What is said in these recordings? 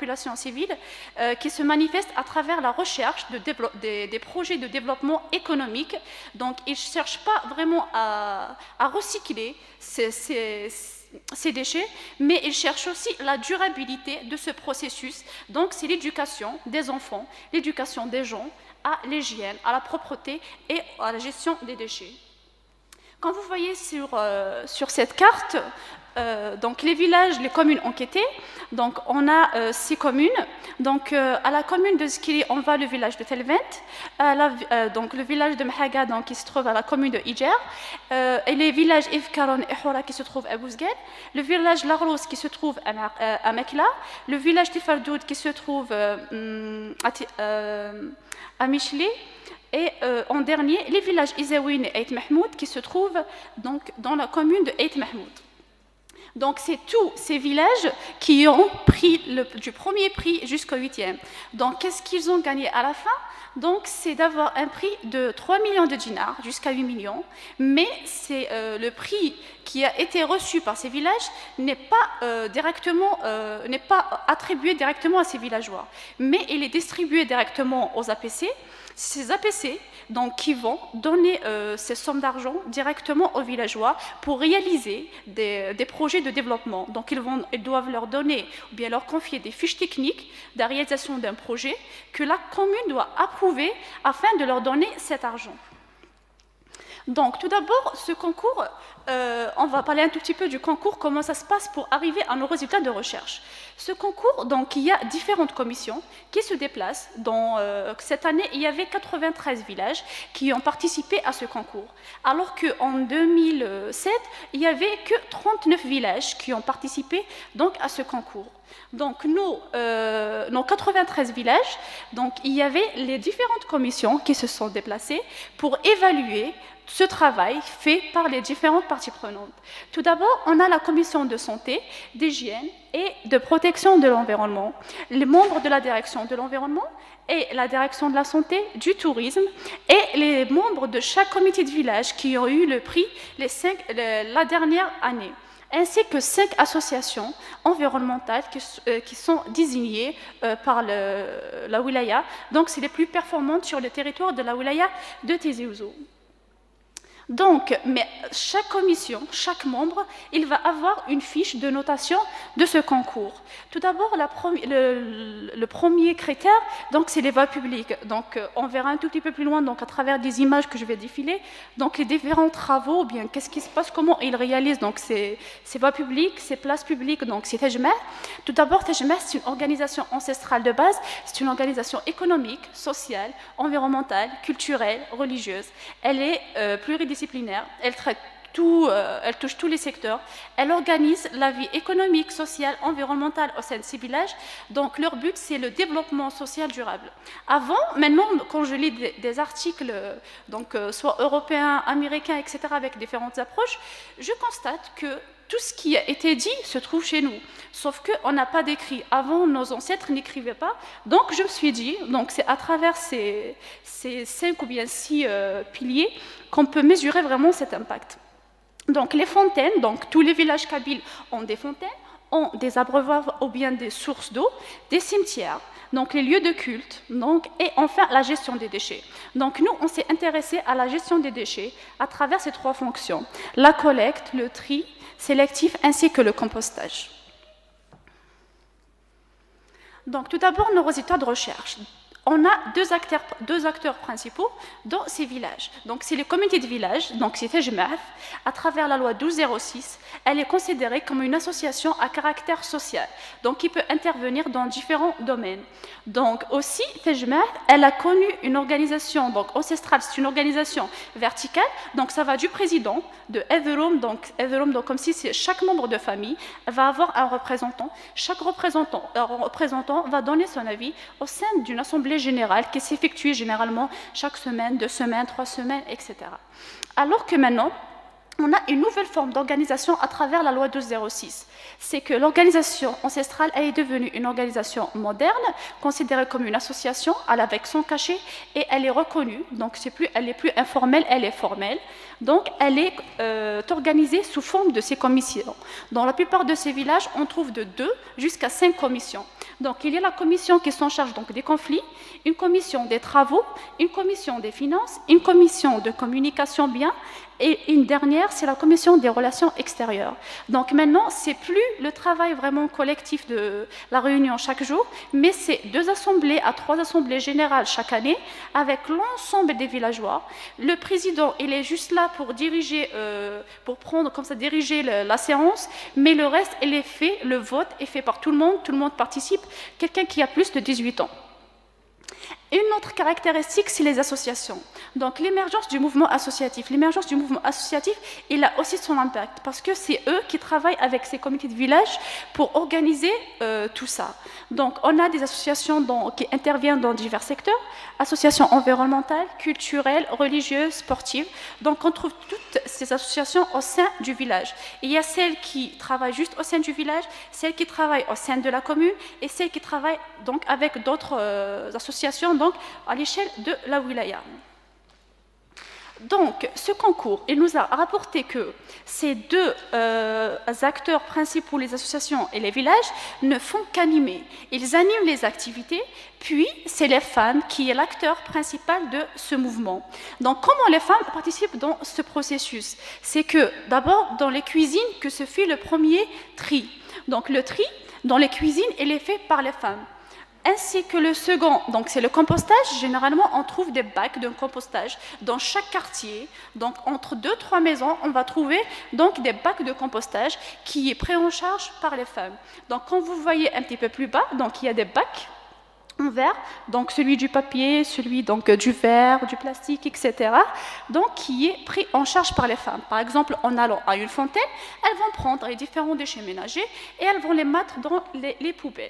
population civile qui se manifeste à travers la recherche des projets de développement économique. Donc, ils ne cherchent pas vraiment à recycler ces déchets, mais ils cherchent aussi la durabilité de ce processus. Donc, c'est l'éducation des enfants, l'éducation des gens à l'hygiène, à la propreté et à la gestion des déchets. Quand vous voyez sur cette carte, donc les villages, les communes enquêtées, donc on a 6 communes. Donc à la commune de Zkili, on va le village de Telvent, donc le village de Mhaga, donc, qui se trouve à la commune de Ijer, et les villages Ifkaron et Hora qui se trouvent à Bouzguel, le village Larous qui se trouve à Mekla, le village Tifardoud qui se trouve à Michli, et en dernier, les villages Izawin et Ait Mahmoud qui se trouvent donc, dans la commune de Ait Mahmoud. Donc, c'est tous ces villages qui ont pris du premier prix jusqu'au 8e. Donc, qu'est-ce qu'ils ont gagné à la fin? Donc, c'est d'avoir un prix de 3 millions de dinars jusqu'à 8 millions. Mais c'est le prix qui a été reçu par ces villages n'est pas attribué directement à ces villageois. Mais il est distribué directement aux APC. Ces APC donc, qui vont donner ces sommes d'argent directement aux villageois pour réaliser des projets de développement. Donc ils doivent leur donner ou bien leur confier des fiches techniques de la réalisation d'un projet que la commune doit approuver afin de leur donner cet argent. Donc tout d'abord, ce concours, on va parler un tout petit peu du concours, comment ça se passe pour arriver à nos résultats de recherche. Ce concours, donc, il y a différentes commissions qui se déplacent. Cette année, il y avait 93 villages qui ont participé à ce concours, alors qu'en 2007, il n'y avait que 39 villages qui ont participé donc, à ce concours. Donc, nos 93 villages, donc, il y avait les différentes commissions qui se sont déplacées pour évaluer ce travail fait par les différentes parties prenantes. Tout d'abord, on a la commission de santé, d'hygiène et de protection de l'environnement. Les membres de la direction de l'environnement et la direction de la santé, du tourisme et les membres de chaque comité de village qui ont eu le prix la dernière année, ainsi que 5 associations environnementales qui sont désignées par la wilaya. Donc, c'est les plus performantes sur le territoire de la wilaya de Tizi Ouzou. Donc, mais chaque commission, chaque membre, il va avoir une fiche de notation de ce concours. Tout d'abord, le premier critère, donc, c'est les voies publiques. Donc, on verra un tout petit peu plus loin, donc, à travers des images que je vais défiler, donc, les différents travaux, bien, qu'est-ce qui se passe, comment ils réalisent, donc, ces voies publiques, ces places publiques, donc, c'est Tajmeh. Tout d'abord, Tajmeh, c'est une organisation ancestrale de base, c'est une organisation économique, sociale, environnementale, culturelle, religieuse. Elle est pluridisciplinaire. Elle traite elle touche tous les secteurs. Elle organise la vie économique, sociale, environnementale au sein de ces villages. Donc, leur but, c'est le développement social durable. Maintenant, quand je lis des articles, donc, soit européens, américains, etc., avec différentes approches, je constate que tout ce qui a été dit se trouve chez nous. Sauf qu'on n'a pas d'écrit. Avant, nos ancêtres n'écrivaient pas. Donc, je me suis dit, donc, c'est à travers ces 5 ou bien 6 piliers qu'on peut mesurer vraiment cet impact. Donc, les fontaines, donc, tous les villages kabyles ont des fontaines, ont des abreuvoirs ou bien des sources d'eau, des cimetières, donc les lieux de culte, donc, et enfin la gestion des déchets. Donc nous, on s'est intéressé à la gestion des déchets à travers ces 3 fonctions, la collecte, le tri sélectif ainsi que le compostage. Donc tout d'abord, nos résultats de recherche. On a 2 acteurs principaux dans ces villages. Donc, c'est les comités de village, donc c'est Tajmeh. À travers la loi 1206, elle est considérée comme une association à caractère social, donc qui peut intervenir dans différents domaines. Donc, aussi, Tajmeh, elle a connu une organisation donc, ancestrale, c'est une organisation verticale, donc ça va du président, de Etherum, donc comme si c'est chaque membre de famille va avoir un représentant. Chaque représentant va donner son avis au sein d'une assemblée générale qui s'effectue généralement chaque semaine, 2 semaines, 3 semaines, etc. Alors que maintenant, on a une nouvelle forme d'organisation à travers la loi 1206. C'est que l'organisation ancestrale est devenue une organisation moderne, considérée comme une association, avec son cachet, et elle est reconnue. Donc, elle n'est plus informelle, elle est formelle. Donc, elle est organisée sous forme de ces commissions. Dans la plupart de ces villages, on trouve de 2 jusqu'à 5 commissions. Donc, il y a la commission qui s'en charge donc, des conflits, une commission des travaux, une commission des finances, une commission de communication bien, et une dernière, c'est la commission des relations extérieures. Donc maintenant, c'est plus le travail vraiment collectif de la réunion chaque jour, mais c'est 2 assemblées à 3 assemblées générales chaque année, avec l'ensemble des villageois. Le président, il est juste là pour diriger, pour prendre comme ça, diriger la séance, mais le reste, il est fait, le vote est fait par tout le monde participe, quelqu'un qui a plus de 18 ans. Une autre caractéristique, c'est les associations. Donc l'émergence du mouvement associatif. L'émergence du mouvement associatif, il a aussi son impact parce que c'est eux qui travaillent avec ces comités de village pour organiser tout ça. Donc on a des associations qui interviennent dans divers secteurs, associations environnementales, culturelles, religieuses, sportives. Donc on trouve toutes ces associations au sein du village. Il y a celles qui travaillent juste au sein du village, celles qui travaillent au sein de la commune et celles qui travaillent donc avec d'autres associations donc à l'échelle de la wilaya. Donc, ce concours, il nous a rapporté que ces 2 acteurs principaux, les associations et les villages, ne font qu'animer. Ils animent les activités, puis c'est les femmes qui est l'acteur principal de ce mouvement. Donc, comment les femmes participent dans ce processus? C'est que, d'abord, dans les cuisines, que se fait le premier tri. Donc, le tri, dans les cuisines, il est fait par les femmes. Ainsi que le second, donc c'est le compostage. Généralement, on trouve des bacs de compostage dans chaque quartier. Donc, entre 2-3 maisons, on va trouver donc des bacs de compostage qui est pris en charge par les femmes. Donc, quand vous voyez un petit peu plus bas, donc il y a des bacs en verre, donc celui du papier, celui donc du verre, du plastique, etc. Donc, qui est pris en charge par les femmes. Par exemple, en allant à une fontaine, elles vont prendre les différents déchets ménagers et elles vont les mettre dans les poubelles.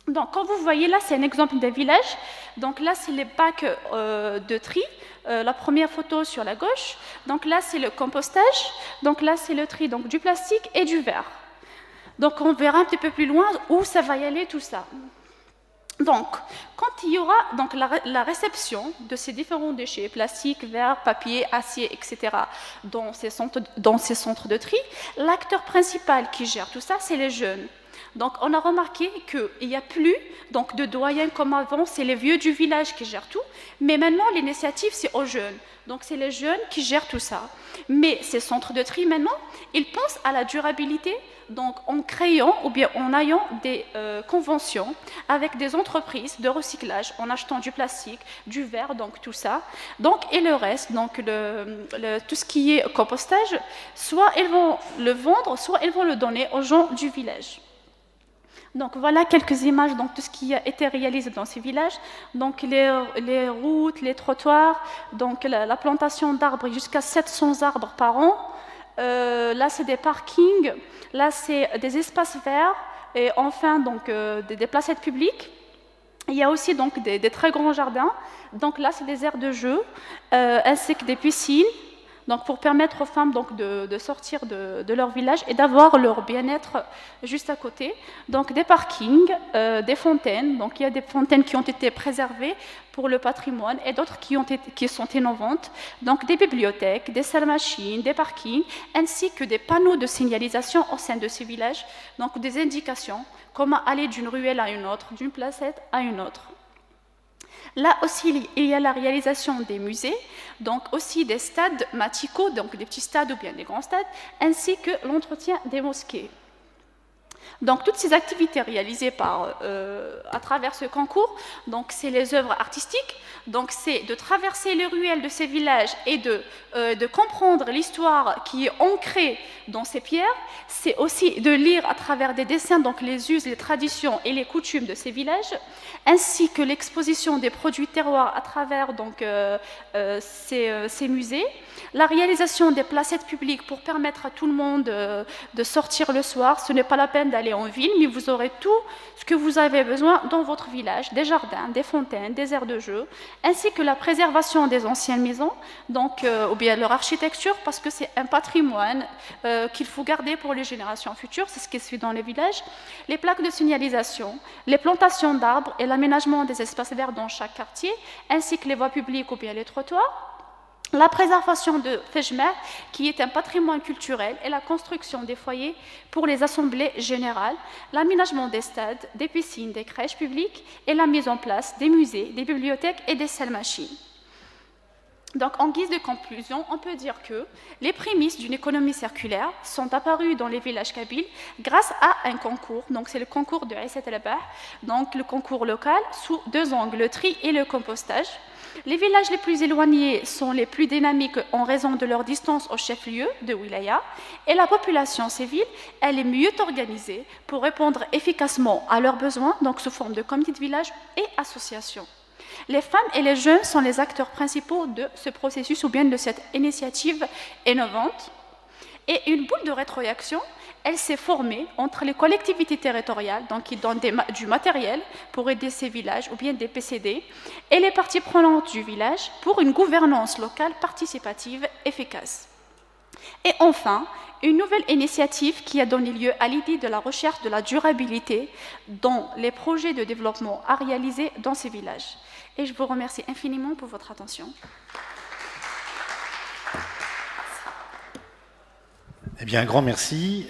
Donc, quand vous voyez là, c'est un exemple d'un village. Donc là, c'est les bacs de tri. La première photo sur la gauche. Donc là, c'est le compostage. Donc là, c'est le tri donc, du plastique et du verre. Donc, on verra un petit peu plus loin où ça va y aller, tout ça. Donc, quand il y aura donc, la réception de ces différents déchets, plastique, verre, papier, acier, etc., dans ces centres de tri, l'acteur principal qui gère tout ça, c'est les jeunes. Donc, on a remarqué qu'il n'y a plus donc, de doyens comme avant, c'est les vieux du village qui gèrent tout, mais maintenant, l'initiative, c'est aux jeunes. Donc, c'est les jeunes qui gèrent tout ça. Mais ces centres de tri, maintenant, ils pensent à la durabilité, donc en créant ou bien en ayant des conventions avec des entreprises de recyclage, en achetant du plastique, du verre, donc tout ça. Donc, et le reste, donc tout ce qui est compostage, soit ils vont le vendre, soit ils vont le donner aux gens du village. Donc voilà quelques images, donc tout ce qui a été réalisé dans ces villages, donc les routes, les trottoirs, donc la plantation d'arbres, jusqu'à 700 arbres par an. Là c'est des parkings, là c'est des espaces verts et enfin donc des placettes publiques. Il y a aussi donc des très grands jardins, donc là c'est des aires de jeu ainsi que des piscines. Donc pour permettre aux femmes donc, de sortir de leur village et d'avoir leur bien-être juste à côté. Donc des parkings, des fontaines. Donc il y a des fontaines qui ont été préservées pour le patrimoine et d'autres qui sont innovantes. Donc des bibliothèques, des salles machines, des parkings, ainsi que des panneaux de signalisation au sein de ces villages. Donc des indications, comment aller d'une ruelle à une autre, d'une placette à une autre. Là aussi, il y a la réalisation des musées, donc aussi des stades maticaux, donc des petits stades ou bien des grands stades, ainsi que l'entretien des mosquées. Donc toutes ces activités réalisées à travers ce concours, donc c'est les œuvres artistiques, donc c'est de traverser les ruelles de ces villages et de comprendre l'histoire qui est ancrée dans ces pierres. C'est aussi de lire à travers des dessins donc les us, les traditions et les coutumes de ces villages, ainsi que l'exposition des produits terroirs à travers donc, ces musées, la réalisation des placettes publiques pour permettre à tout le monde de sortir le soir. Ce n'est pas la peine d'aller en ville, mais vous aurez tout ce que vous avez besoin dans votre village, des jardins, des fontaines, des aires de jeu, ainsi que la préservation des anciennes maisons, donc, ou bien leur architecture, parce que c'est un patrimoine qu'il faut garder pour les générations futures, c'est ce qui se fait dans les villages, les plaques de signalisation, les plantations d'arbres et l'aménagement des espaces verts dans chaque quartier, ainsi que les voies publiques ou bien les trottoirs. la préservation de Fejmer, qui est un patrimoine culturel, et la construction des foyers pour les assemblées générales, l'aménagement des stades, des piscines, des crèches publiques et la mise en place des musées, des bibliothèques et des salles machines. Donc, en guise de conclusion, on peut dire que les prémices d'une économie circulaire sont apparues dans les villages kabyles grâce à un concours. Donc, c'est le concours de Aïssat El-Bah, donc le concours local sous deux angles, le tri et le compostage. Les villages les plus éloignés sont les plus dynamiques en raison de leur distance au chef-lieu de wilaya, et la population civile, elle est mieux organisée pour répondre efficacement à leurs besoins, donc sous forme de comités de village et associations. Les femmes et les jeunes sont les acteurs principaux de ce processus ou bien de cette initiative innovante. Et une boule de rétroaction, elle s'est formée entre les collectivités territoriales, donc qui donnent du matériel pour aider ces villages, ou bien des PCD, et les parties prenantes du village pour une gouvernance locale participative efficace. Et enfin, une nouvelle initiative qui a donné lieu à l'idée de la recherche de la durabilité dans les projets de développement à réaliser dans ces villages. Et je vous remercie infiniment pour votre attention. Eh bien, un grand merci.